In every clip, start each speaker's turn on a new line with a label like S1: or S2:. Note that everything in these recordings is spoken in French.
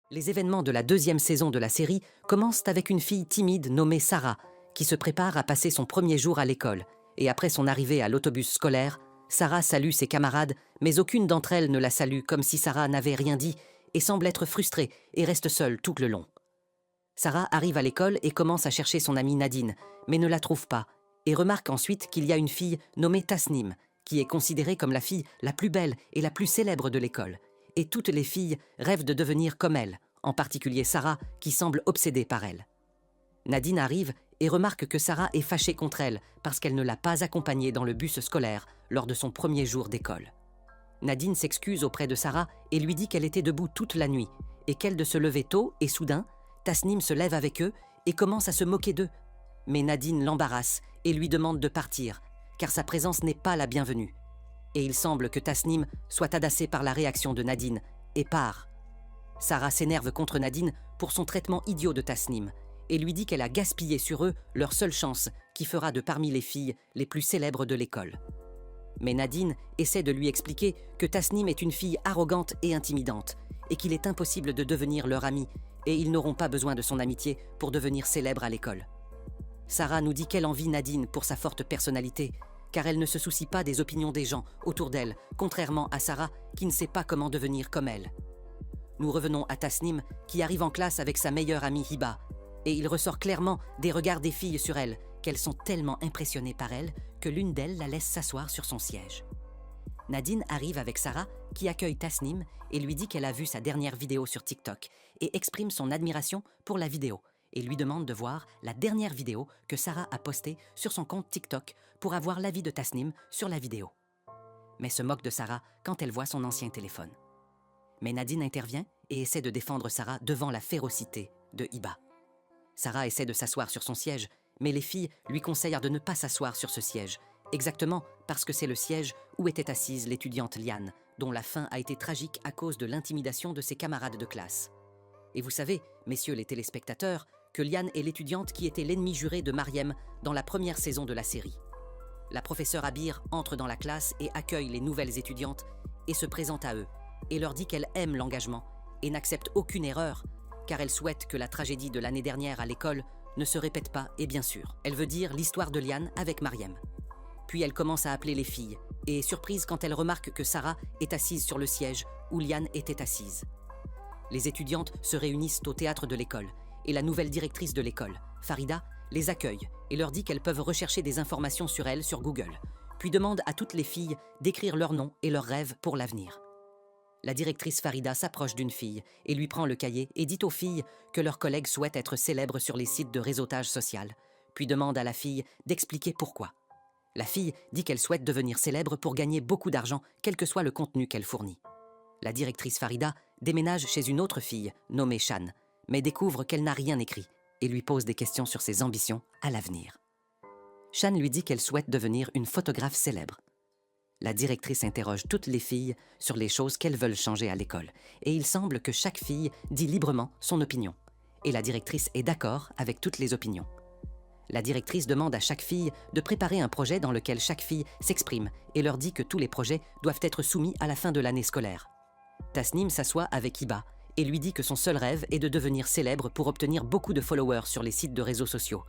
S1: Les événements de la deuxième saison de la série commencent avec une fille timide nommée Sarah, qui se prépare à passer son premier jour à l'école. Et après son arrivée à l'autobus scolaire, Sarah salue ses camarades, mais aucune d'entre elles ne la salue, comme si Sarah n'avait rien dit, et semble être frustrée et reste seule tout le long. Sarah arrive à l'école et commence à chercher son amie Nadine, mais ne la trouve pas, et remarque ensuite qu'il y a une fille nommée Tasnim, qui est considérée comme la fille la plus belle et la plus célèbre de l'école. Et toutes les filles rêvent de devenir comme elle, en particulier Sarah, qui semble obsédée par elle. Nadine arrive et remarque que Sarah est fâchée contre elle parce qu'elle ne l'a pas accompagnée dans le bus scolaire lors de son premier jour d'école. Nadine s'excuse auprès de Sarah et lui dit qu'elle était debout toute la nuit et qu'elle de se lever tôt et soudain, Tasnim se lève avec eux et commence à se moquer d'eux. Mais Nadine l'embarrasse et lui demande de partir, car sa présence n'est pas la bienvenue. Et il semble que Tasnim soit agacé par la réaction de Nadine et part. Sarah s'énerve contre Nadine pour son traitement idiot de Tasnim et lui dit qu'elle a gaspillé sur eux leur seule chance qui fera de parmi les filles les plus célèbres de l'école. Mais Nadine essaie de lui expliquer que Tasnim est une fille arrogante et intimidante et qu'il est impossible de devenir leur amie et ils n'auront pas besoin de son amitié pour devenir célèbres à l'école. Sarah nous dit qu'elle envie Nadine pour sa forte personnalité, car elle ne se soucie pas des opinions des gens autour d'elle, contrairement à Sarah qui ne sait pas comment devenir comme elle. Nous revenons à Tasnim qui arrive en classe avec sa meilleure amie Hiba, et il ressort clairement des regards des filles sur elle, qu'elles sont tellement impressionnées par elle que l'une d'elles la laisse s'asseoir sur son siège. Nadine arrive avec Sarah qui accueille Tasnim et lui dit qu'elle a vu sa dernière vidéo sur TikTok et exprime son admiration pour la vidéo et lui demande de voir la dernière vidéo que Sarah a postée sur son compte TikTok pour avoir l'avis de Tasnim sur la vidéo. Mais se moque de Sarah quand elle voit son ancien téléphone. Mais Nadine intervient et essaie de défendre Sarah devant la férocité de Hiba. Sarah essaie de s'asseoir sur son siège, mais les filles lui conseillent de ne pas s'asseoir sur ce siège, exactement parce que c'est le siège où était assise l'étudiante Liane, dont la fin a été tragique à cause de l'intimidation de ses camarades de classe. Et vous savez, messieurs les téléspectateurs, que Liane est l'étudiante qui était l'ennemi juré de Mariem dans la première saison de la série. La professeure Abir entre dans la classe et accueille les nouvelles étudiantes et se présente à eux, et leur dit qu'elle aime l'engagement et n'accepte aucune erreur, car elle souhaite que la tragédie de l'année dernière à l'école ne se répète pas, et bien sûr, elle veut dire l'histoire de Liane avec Mariem. Puis elle commence à appeler les filles, et est surprise quand elle remarque que Sarah est assise sur le siège où Liane était assise. Les étudiantes se réunissent au théâtre de l'école, et la nouvelle directrice de l'école, Farida, les accueille et leur dit qu'elles peuvent rechercher des informations sur elle sur Google, puis demande à toutes les filles d'écrire leurs noms et leurs rêves pour l'avenir. La directrice Farida s'approche d'une fille et lui prend le cahier et dit aux filles que leurs collègues souhaitent être célèbres sur les sites de réseautage social, puis demande à la fille d'expliquer pourquoi. La fille dit qu'elle souhaite devenir célèbre pour gagner beaucoup d'argent, quel que soit le contenu qu'elle fournit. La directrice Farida déménage chez une autre fille, nommée Shan, mais découvre qu'elle n'a rien écrit et lui pose des questions sur ses ambitions à l'avenir. Shan lui dit qu'elle souhaite devenir une photographe célèbre. La directrice interroge toutes les filles sur les choses qu'elles veulent changer à l'école, et il semble que chaque fille dit librement son opinion, et la directrice est d'accord avec toutes les opinions. La directrice demande à chaque fille de préparer un projet dans lequel chaque fille s'exprime et leur dit que tous les projets doivent être soumis à la fin de l'année scolaire. Tasnim s'assoit avec Hiba et lui dit que son seul rêve est de devenir célèbre pour obtenir beaucoup de followers sur les sites de réseaux sociaux,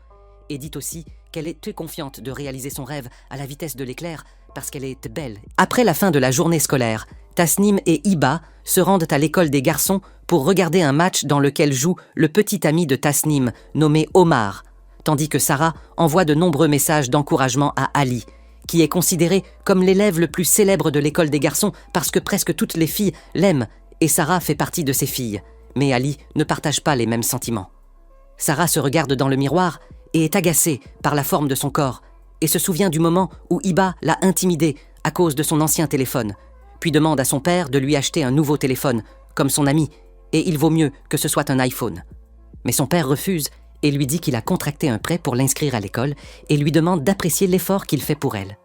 S1: et dit aussi qu'elle est très confiante de réaliser son rêve à la vitesse de l'éclair parce qu'elle est belle. Après la fin de la journée scolaire, Tasnim et Hiba se rendent à l'école des garçons pour regarder un match dans lequel joue le petit ami de Tasnim, nommé Omar, tandis que Sarah envoie de nombreux messages d'encouragement à Ali, qui est considéré comme l'élève le plus célèbre de l'école des garçons parce que presque toutes les filles l'aiment et Sarah fait partie de ces filles. Mais Ali ne partage pas les mêmes sentiments. Sarah se regarde dans le miroir et est agacée par la forme de son corps et se souvient du moment où Hiba l'a intimidée à cause de son ancien téléphone, puis demande à son père de lui acheter un nouveau téléphone, comme son ami, et il vaut mieux que ce soit un iPhone. Mais son père refuse et lui dit qu'il a contracté un prêt pour l'inscrire à l'école et lui demande d'apprécier l'effort qu'il fait pour elle.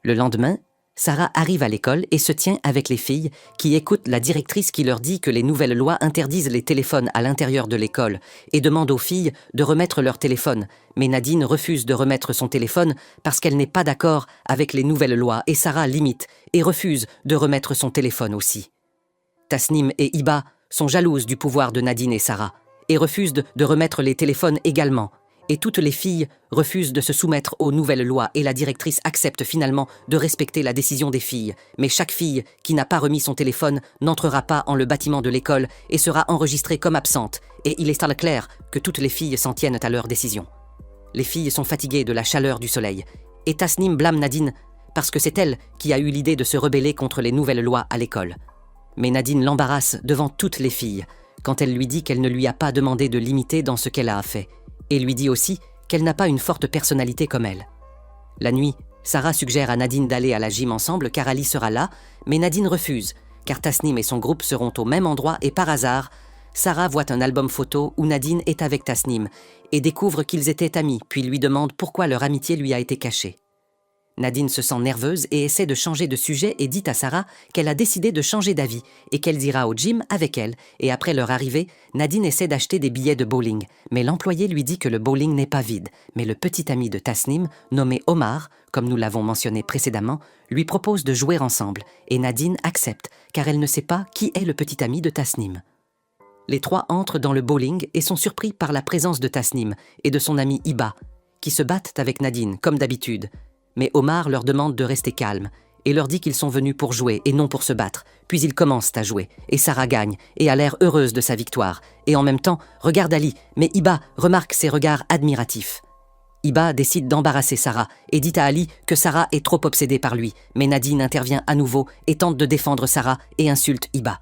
S1: Le lendemain, Sarah arrive à l'école et se tient avec les filles qui écoutent la directrice qui leur dit que les nouvelles lois interdisent les téléphones à l'intérieur de l'école et demande aux filles de remettre leur téléphone. Mais Nadine refuse de remettre son téléphone parce qu'elle n'est pas d'accord avec les nouvelles lois et Sarah limite et refuse de remettre son téléphone aussi. Tasnim et Hiba sont jalouses du pouvoir de Nadine et Sarah, et refusent de remettre les téléphones également. Et toutes les filles refusent de se soumettre aux nouvelles lois et la directrice accepte finalement de respecter la décision des filles. Mais chaque fille qui n'a pas remis son téléphone n'entrera pas en le bâtiment de l'école et sera enregistrée comme absente. Et il est clair que toutes les filles s'en tiennent à leur décision. Les filles sont fatiguées de la chaleur du soleil. Et Tasnim blâme Nadine parce que c'est elle qui a eu l'idée de se rebeller contre les nouvelles lois à l'école. Mais Nadine l'embarrasse devant toutes les filles quand elle lui dit qu'elle ne lui a pas demandé de l'imiter dans ce qu'elle a fait. Et lui dit aussi qu'elle n'a pas une forte personnalité comme elle. La nuit, Sarah suggère à Nadine d'aller à la gym ensemble car Ali sera là, mais Nadine refuse, car Tasnim et son groupe seront au même endroit et par hasard, Sarah voit un album photo où Nadine est avec Tasnim et découvre qu'ils étaient amis, puis lui demande pourquoi leur amitié lui a été cachée. Nadine se sent nerveuse et essaie de changer de sujet et dit à Sarah qu'elle a décidé de changer d'avis et qu'elle ira au gym avec elle. Et après leur arrivée, Nadine essaie d'acheter des billets de bowling. Mais l'employé lui dit que le bowling n'est pas vide. Mais le petit ami de Tasnim, nommé Omar, comme nous l'avons mentionné précédemment, lui propose de jouer ensemble. Et Nadine accepte, car elle ne sait pas qui est le petit ami de Tasnim. Les trois entrent dans le bowling et sont surpris par la présence de Tasnim et de son ami Iba, qui se battent avec Nadine, comme d'habitude. Mais Omar leur demande de rester calme et leur dit qu'ils sont venus pour jouer et non pour se battre. Puis ils commencent à jouer et Sarah gagne et a l'air heureuse de sa victoire. Et en même temps, regarde Ali, mais Iba remarque ses regards admiratifs. Iba décide d'embarrasser Sarah et dit à Ali que Sarah est trop obsédée par lui. Mais Nadine intervient à nouveau et tente de défendre Sarah et insulte Iba.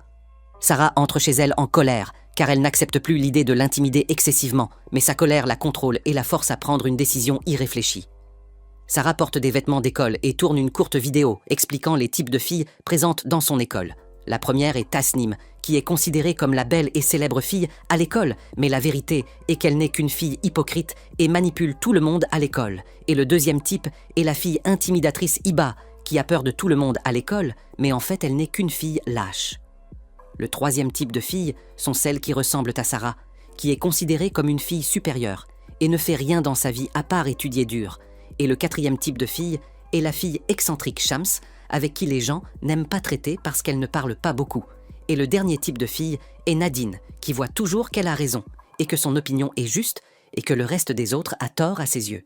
S1: Sarah entre chez elle en colère car elle n'accepte plus l'idée de l'intimider excessivement, mais sa colère la contrôle et la force à prendre une décision irréfléchie. Sarah porte des vêtements d'école et tourne une courte vidéo expliquant les types de filles présentes dans son école. La première est Tasnim, qui est considérée comme la belle et célèbre fille à l'école, mais la vérité est qu'elle n'est qu'une fille hypocrite et manipule tout le monde à l'école. Et le deuxième type est la fille intimidatrice Iba, qui a peur de tout le monde à l'école, mais en fait elle n'est qu'une fille lâche. Le troisième type de filles sont celles qui ressemblent à Sarah, qui est considérée comme une fille supérieure et ne fait rien dans sa vie à part étudier dur. Et le quatrième type de fille est la fille excentrique Shams, avec qui les gens n'aiment pas traiter parce qu'elle ne parle pas beaucoup. Et le dernier type de fille est Nadine, qui voit toujours qu'elle a raison, et que son opinion est juste, et que le reste des autres a tort à ses yeux.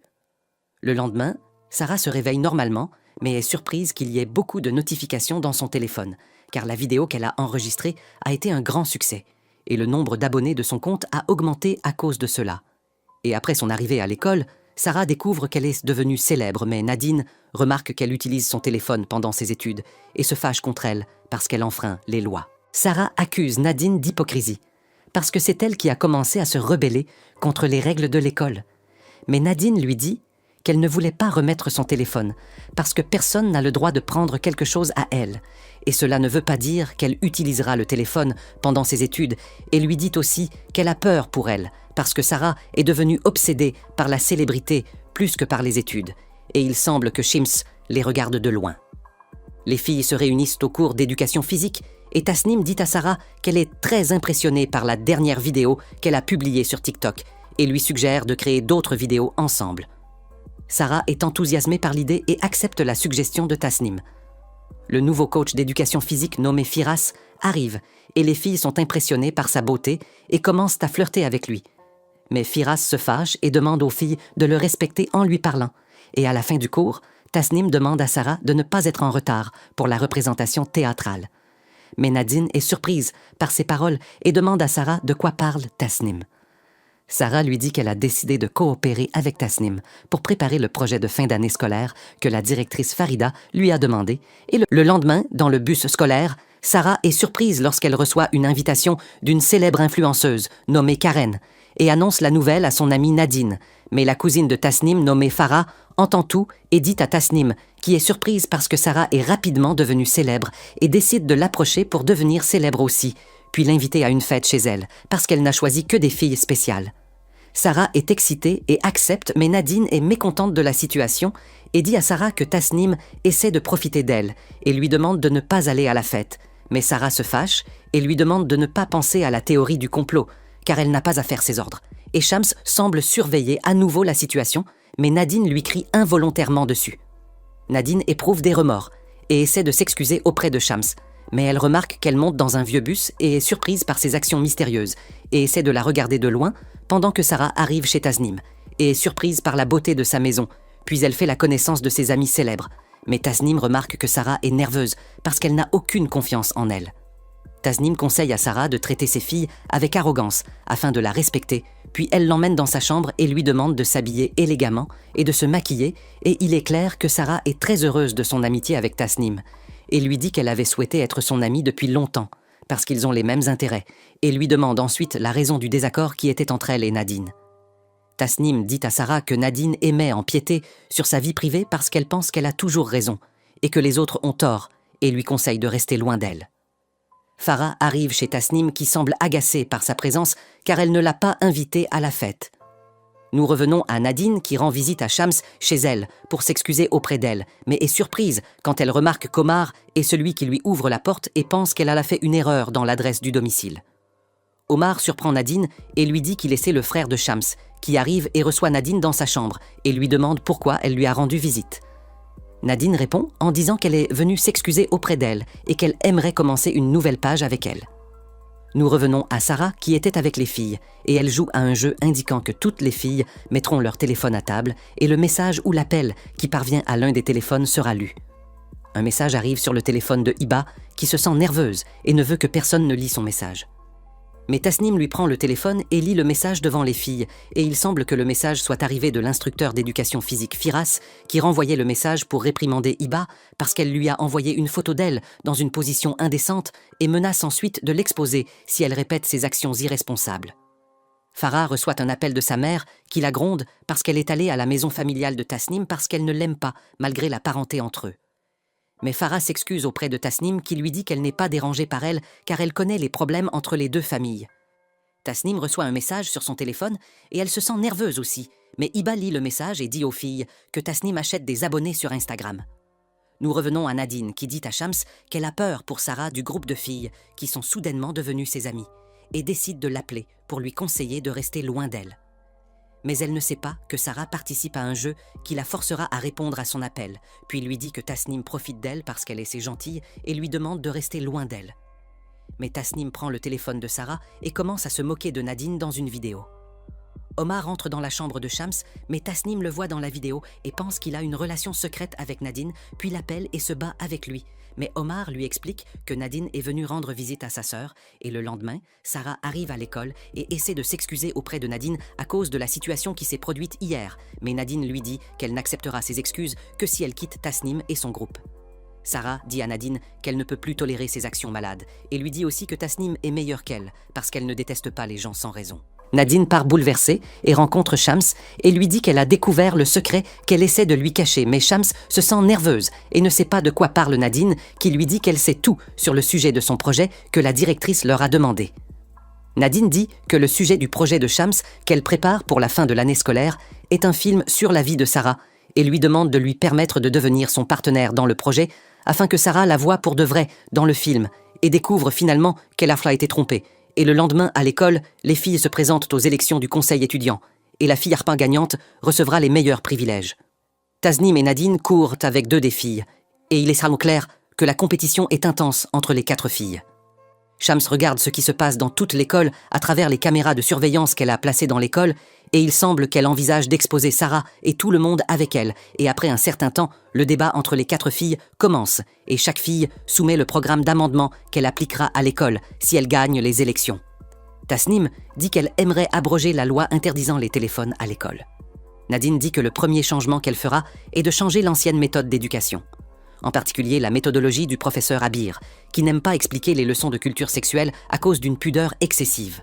S1: Le lendemain, Sarah se réveille normalement, mais est surprise qu'il y ait beaucoup de notifications dans son téléphone, car la vidéo qu'elle a enregistrée a été un grand succès, et le nombre d'abonnés de son compte a augmenté à cause de cela. Et après son arrivée à l'école, Sarah découvre qu'elle est devenue célèbre, mais Nadine remarque qu'elle utilise son téléphone pendant ses études et se fâche contre elle parce qu'elle enfreint les lois. Sarah accuse Nadine d'hypocrisie, parce que c'est elle qui a commencé à se rebeller contre les règles de l'école. Mais Nadine lui dit qu'elle ne voulait pas remettre son téléphone, parce que personne n'a le droit de prendre quelque chose à elle. Et cela ne veut pas dire qu'elle utilisera le téléphone pendant ses études, et lui dit aussi qu'elle a peur pour elle, parce que Sarah est devenue obsédée par la célébrité plus que par les études, et il semble que Shims les regarde de loin. Les filles se réunissent au cours d'éducation physique, et Tasnim dit à Sarah qu'elle est très impressionnée par la dernière vidéo qu'elle a publiée sur TikTok, et lui suggère de créer d'autres vidéos ensemble. Sarah est enthousiasmée par l'idée et accepte la suggestion de Tasnim. Le nouveau coach d'éducation physique nommé Firas arrive, et les filles sont impressionnées par sa beauté et commencent à flirter avec lui. Mais Firas se fâche et demande aux filles de le respecter en lui parlant. Et à la fin du cours, Tasnim demande à Sarah de ne pas être en retard pour la représentation théâtrale. Mais Nadine est surprise par ces paroles et demande à Sarah de quoi parle Tasnim. Sarah lui dit qu'elle a décidé de coopérer avec Tasnim pour préparer le projet de fin d'année scolaire que la directrice Farida lui a demandé. Et le lendemain, dans le bus scolaire, Sarah est surprise lorsqu'elle reçoit une invitation d'une célèbre influenceuse nommée Karen et annonce la nouvelle à son amie Nadine. Mais la cousine de Tasnim, nommée Farah, entend tout et dit à Tasnim, qui est surprise parce que Sarah est rapidement devenue célèbre et décide de l'approcher pour devenir célèbre aussi, puis l'inviter à une fête chez elle, parce qu'elle n'a choisi que des filles spéciales. Sarah est excitée et accepte, mais Nadine est mécontente de la situation et dit à Sarah que Tasnim essaie de profiter d'elle et lui demande de ne pas aller à la fête. Mais Sarah se fâche et lui demande de ne pas penser à la théorie du complot, car elle n'a pas à faire ses ordres. Et Shams semble surveiller à nouveau la situation, mais Nadine lui crie involontairement dessus. Nadine éprouve des remords et essaie de s'excuser auprès de Shams, Mais elle remarque qu'elle monte dans un vieux bus et est surprise par ses actions mystérieuses et essaie de la regarder de loin pendant que Sarah arrive chez Tasnim et est surprise par la beauté de sa maison, puis elle fait la connaissance de ses amis célèbres. Mais Tasnim remarque que Sarah est nerveuse parce qu'elle n'a aucune confiance en elle. Tasnim conseille à Sarah de traiter ses filles avec arrogance afin de la respecter, puis elle l'emmène dans sa chambre et lui demande de s'habiller élégamment et de se maquiller, et il est clair que Sarah est très heureuse de son amitié avec Tasnim et lui dit qu'elle avait souhaité être son amie depuis longtemps parce qu'ils ont les mêmes intérêts, et lui demande ensuite la raison du désaccord qui était entre elle et Nadine. Tasnim dit à Sarah que Nadine aimait empiéter sur sa vie privée parce qu'elle pense qu'elle a toujours raison et que les autres ont tort, et lui conseille de rester loin d'elle. Farah arrive chez Tasnim qui semble agacée par sa présence car elle ne l'a pas invitée à la fête. Nous revenons à Nadine qui rend visite à Shams chez elle pour s'excuser auprès d'elle, mais est surprise quand elle remarque qu'Omar est celui qui lui ouvre la porte et pense qu'elle a fait une erreur dans l'adresse du domicile. Omar surprend Nadine et lui dit qu'il est le frère de Shams, qui arrive et reçoit Nadine dans sa chambre et lui demande pourquoi elle lui a rendu visite. Nadine répond en disant qu'elle est venue s'excuser auprès d'elle et qu'elle aimerait commencer une nouvelle page avec elle. Nous revenons à Sarah qui était avec les filles et elle joue à un jeu indiquant que toutes les filles mettront leur téléphone à table et le message ou l'appel qui parvient à l'un des téléphones sera lu. Un message arrive sur le téléphone de Hiba qui se sent nerveuse et ne veut que personne ne lit son message. Mais Tasnim lui prend le téléphone et lit le message devant les filles, et il semble que le message soit arrivé de l'instructeur d'éducation physique Firas, qui renvoyait le message pour réprimander Hiba parce qu'elle lui a envoyé une photo d'elle dans une position indécente et menace ensuite de l'exposer si elle répète ses actions irresponsables. Farah reçoit un appel de sa mère qui la gronde parce qu'elle est allée à la maison familiale de Tasnim parce qu'elle ne l'aime pas, malgré la parenté entre eux. Mais Farah s'excuse auprès de Tasnim qui lui dit qu'elle n'est pas dérangée par elle car elle connaît les problèmes entre les deux familles. Tasnim reçoit un message sur son téléphone et elle se sent nerveuse aussi, mais Hiba lit le message et dit aux filles que Tasnim achète des abonnés sur Instagram. Nous revenons à Nadine qui dit à Shams qu'elle a peur pour Sarah du groupe de filles qui sont soudainement devenues ses amies et décide de l'appeler pour lui conseiller de rester loin d'elle. Mais elle ne sait pas que Sarah participe à un jeu qui la forcera à répondre à son appel, puis lui dit que Tasnim profite d'elle parce qu'elle est si gentille et lui demande de rester loin d'elle. Mais Tasnim prend le téléphone de Sarah et commence à se moquer de Nadine dans une vidéo. Omar entre dans la chambre de Shams, mais Tasnim le voit dans la vidéo et pense qu'il a une relation secrète avec Nadine, puis l'appelle et se bat avec lui. Mais Omar lui explique que Nadine est venue rendre visite à sa sœur, et le lendemain, Sarah arrive à l'école et essaie de s'excuser auprès de Nadine à cause de la situation qui s'est produite hier, mais Nadine lui dit qu'elle n'acceptera ses excuses que si elle quitte Tasnim et son groupe. Sarah dit à Nadine qu'elle ne peut plus tolérer ses actions malades, et lui dit aussi que Tasnim est meilleure qu'elle, parce qu'elle ne déteste pas les gens sans raison. Nadine part bouleversée et rencontre Shams et lui dit qu'elle a découvert le secret qu'elle essaie de lui cacher, mais Shams se sent nerveuse et ne sait pas de quoi parle Nadine, qui lui dit qu'elle sait tout sur le sujet de son projet que la directrice leur a demandé. Nadine dit que le sujet du projet de Shams qu'elle prépare pour la fin de l'année scolaire est un film sur la vie de Sarah et lui demande de lui permettre de devenir son partenaire dans le projet afin que Sarah la voie pour de vrai dans le film et découvre finalement qu'elle a été trompée. Et le lendemain, à l'école, les filles se présentent aux élections du conseil étudiant et la fille harpin gagnante recevra les meilleurs privilèges. Tasnim et Nadine courent avec deux des filles et il est clair que la compétition est intense entre les 4 filles. Shams regarde ce qui se passe dans toute l'école à travers les caméras de surveillance qu'elle a placées dans l'école et il semble qu'elle envisage d'exposer Sarah et tout le monde avec elle. Et après un certain temps, le débat entre les 4 filles commence et chaque fille soumet le programme d'amendement qu'elle appliquera à l'école si elle gagne les élections. Tasnim dit qu'elle aimerait abroger la loi interdisant les téléphones à l'école. Nadine dit que le premier changement qu'elle fera est de changer l'ancienne méthode d'éducation. En particulier la méthodologie du professeur Abir, qui n'aime pas expliquer les leçons de culture sexuelle à cause d'une pudeur excessive.